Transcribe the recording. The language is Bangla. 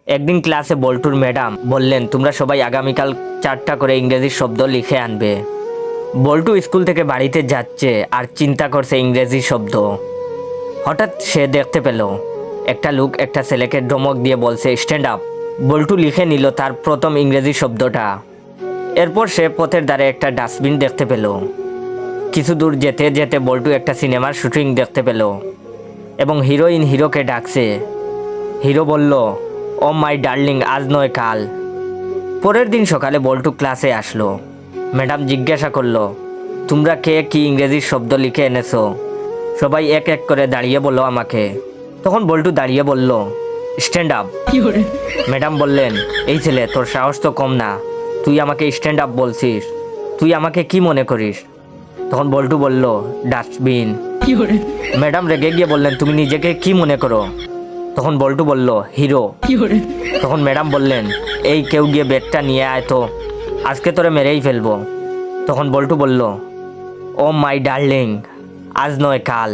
একদিন ক্লাসে বল্টুর ম্যাডাম বললেন, তোমরা সবাই আগামীকাল 4টা করে ইংরেজি শব্দ লিখে আনবে। বল্টু স্কুল থেকে বাড়িতে যাচ্ছে আর চিন্তা করছে ইংরেজি শব্দ। হঠাৎ সে দেখতে পেল একটা লোক একটা ছেলেকে ধমক দিয়ে বলছে, স্ট্যান্ড আপ। বল্টু লিখে নিল তার প্রথম ইংরেজি শব্দটা। এরপর সে পথের ধারে একটা ডাস্টবিন দেখতে পেল। কিছু দূর যেতে যেতে বল্টু একটা সিনেমার শুটিং দেখতে পেল এবং হিরোইন হিরোকে ডাকছে। হিরো বলল, ও মাই ডার্লিং, আজ নয় কাল। পরের দিন সকালে বল্টু ক্লাসে আসলো। ম্যাডাম জিজ্ঞাসা করলো, তোমরা কে কি ইংরেজি শব্দ লিখে এনেছো? সবাই এক এক করে দাঁড়িয়ে বললো আমাকে। তখন বল্টু দাঁড়িয়ে বলল, স্ট্যান্ড আপ। ম্যাডাম বললেন, এই ছেলে, তোর সাহস তো কম না, তুই আমাকে স্ট্যান্ড আপ বলছিস? তুই আমাকে কি মনে করিস? তখন বল্টু বলল, ডাস্টবিন। ম্যাডাম রেগে গিয়ে বললেন, তুমি নিজেকে কি মনে করো? তখন বল্টু বলল, হিরো। তখন ম্যাডাম বললেন, এই কেউ গিয়ে ব্যাগটা নিয়ে আয় তো, আজকে তোরে মেরেই ফেলবো। তখন বল্টু বলল, ও মাই ডার্লিং, আজ নয় কাল।